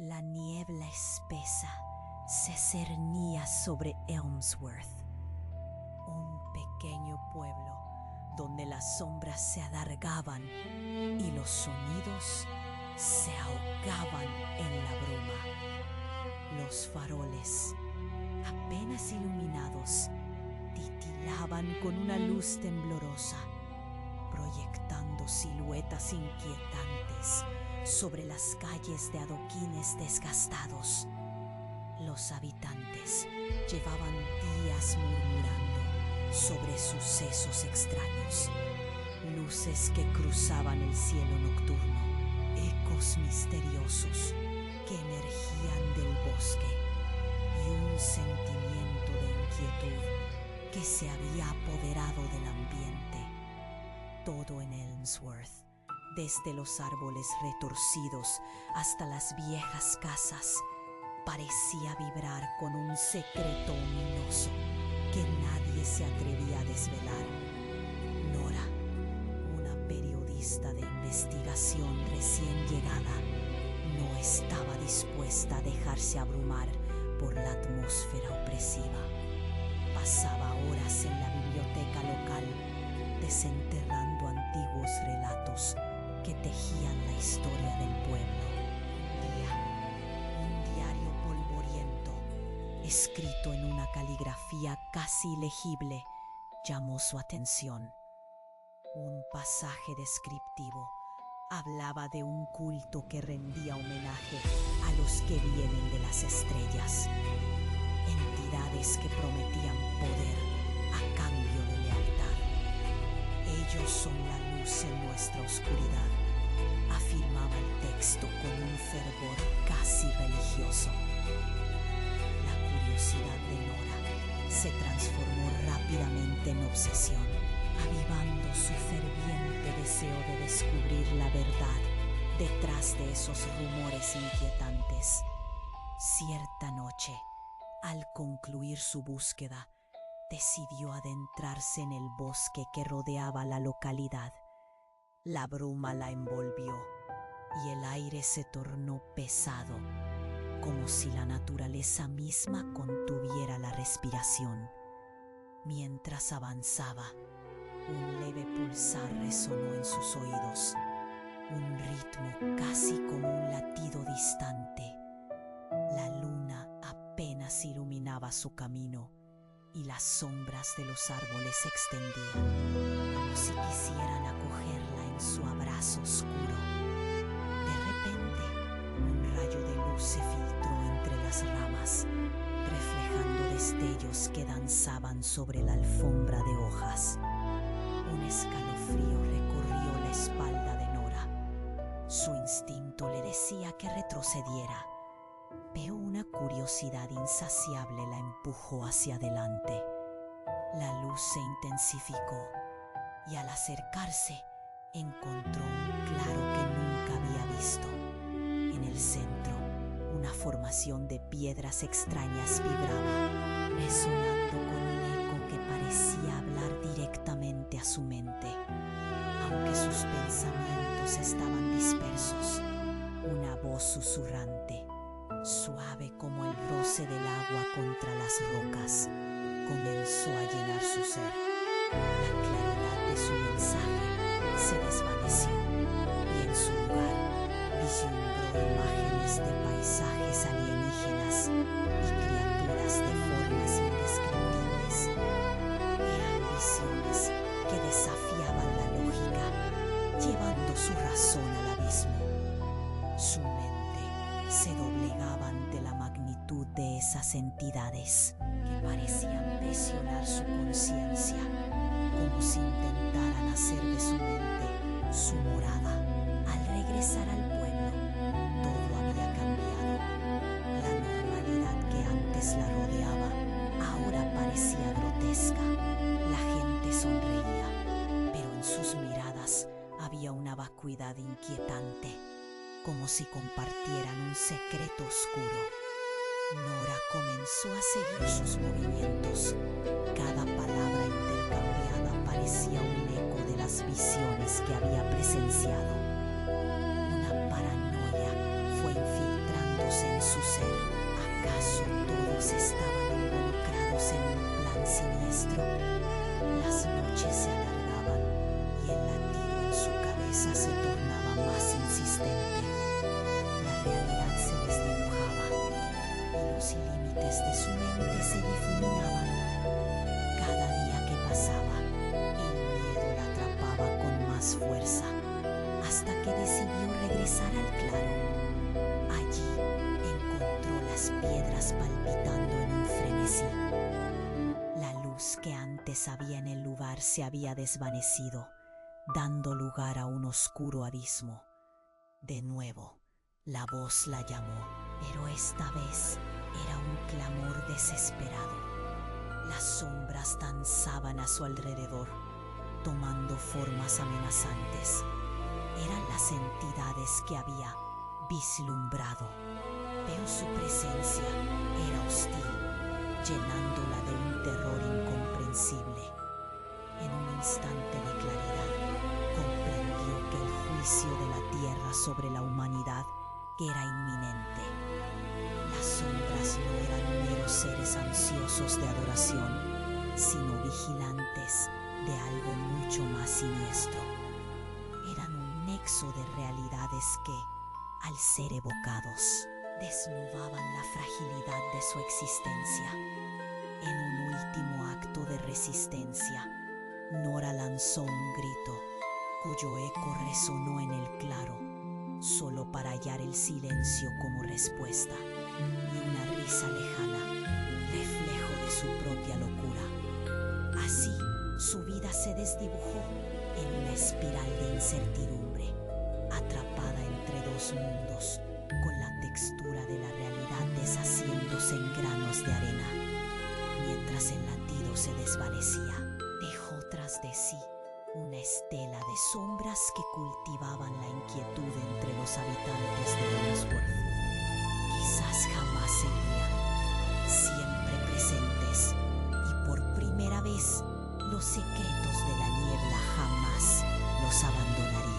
La niebla espesa se cernía sobre Elmsworth, un pequeño pueblo donde las sombras se alargaban y los sonidos se ahogaban en la bruma. Los faroles, apenas iluminados, titilaban con una luz temblorosa, proyectando siluetas inquietantes sobre las calles de adoquines desgastados. Los habitantes llevaban días murmurando sobre sucesos extraños, luces que cruzaban el cielo nocturno, ecos misteriosos que emergían del bosque y un sentimiento de inquietud que se había apoderado del ambiente. Todo en Elmsworth, desde los árboles retorcidos hasta las viejas casas, parecía vibrar con un secreto ominoso que nadie se atrevía a desvelar. Nora, una periodista de investigación recién llegada, no estaba dispuesta a dejarse abrumar por la atmósfera opresiva. Pasaba horas en la biblioteca local, desenterrando antiguos relatos que tejían la historia del pueblo. Un diario polvoriento, escrito en una caligrafía casi ilegible, llamó su atención. Un pasaje descriptivo hablaba de un culto que rendía homenaje a los que vienen de las estrellas, entidades que prometían poder a cambio de lealtad. Ellos son la luz en nuestra oscuridad, afirmaba el texto con un fervor casi religioso. La curiosidad de Nora se transformó rápidamente en obsesión, avivando su ferviente deseo de descubrir la verdad detrás de esos rumores inquietantes. Cierta noche, al concluir su búsqueda, decidió adentrarse en el bosque que rodeaba la localidad. La bruma la envolvió y el aire se tornó pesado, como si la naturaleza misma contuviera la respiración. Mientras avanzaba, un leve pulsar resonó en sus oídos, un ritmo casi como un latido distante. La luna apenas iluminaba su camino y las sombras de los árboles se extendían, como si quisieran acogerla en su abrazo oscuro. De repente, un rayo de luz se filtró entre las ramas, reflejando destellos que danzaban sobre la alfombra de hojas. Un escalofrío recorrió la espalda de Nora. Su instinto le decía que retrocediera, pero una curiosidad insaciable la empujó hacia adelante. La luz se intensificó y al acercarse encontró un claro que nunca había visto. En el centro, una formación de piedras extrañas vibraba, resonando con un eco que parecía hablar directamente a su mente. Aunque sus pensamientos estaban dispersos, una voz susurrante, suave como el roce del agua contra las rocas, comenzó a llenar su ser. La claridad de su mensaje se desvaneció y en su lugar vislumbró imágenes de paisajes alienígenas y criaturas de formas indescriptibles. Eran visiones que desafiaban la lógica, llevando su razón al abismo. Su mente se doblegaba ante la magnitud de esas entidades que parecían presionar su conciencia, como si intentaran hacer de su mente su morada. Al regresar al pueblo, todo había cambiado. La normalidad que antes la rodeaba ahora parecía grotesca. La gente sonreía, pero en sus miradas había una vacuidad inquietante, como si compartieran un secreto oscuro. Nora comenzó a seguir sus movimientos. Cada palabra intercambiada parecía un eco de las visiones que había presenciado. Una paranoia fue infiltrándose miedos en su ser. ¿Acaso todos estaban involucrados en un plan siniestro? Las noches se alargaban y el latido en su cabeza se tornaba más insistente. La realidad se desdibujaba y los límites de su mente se difuminaban. Cada día que pasaba, el miedo la atrapaba con más fuerza, hasta que decidió regresar al claro. Allí encontró las piedras palpitando en un frenesí. La luz que antes había en el lugar se había desvanecido, dando lugar a un oscuro abismo. De nuevo, la voz la llamó, pero esta vez era un clamor desesperado. Las sombras danzaban a su alrededor, tomando formas amenazantes. Eran las entidades que había vislumbrado, pero su presencia era hostil, llenándola de un terror incomprensible. En un instante de claridad, comprendió que el juicio de la tierra sobre la humanidad era inminente. Las sombras no eran meros seres ansiosos de adoración, sino vigilantes de algo mucho más siniestro. Eran un nexo de realidades que, al ser evocados, desnudaban la fragilidad de su existencia. En un último acto de resistencia, Nora lanzó un grito, cuyo eco resonó en el claro, solo para hallar el silencio como respuesta, y una risa lejana, reflejo de su propia locura. Así, su vida se desdibujó en una espiral de incertidumbre, atrapada entre dos mundos, con la textura de la realidad deshaciéndose en granos de arena. Mientras el latido se desvanecía, dejó tras de sí una estela de sombras que cultivaban la inquietud entre los habitantes de Ellsworth. Quizás jamás serían, siempre presentes, y por primera vez los secretos de la niebla jamás los abandonarían.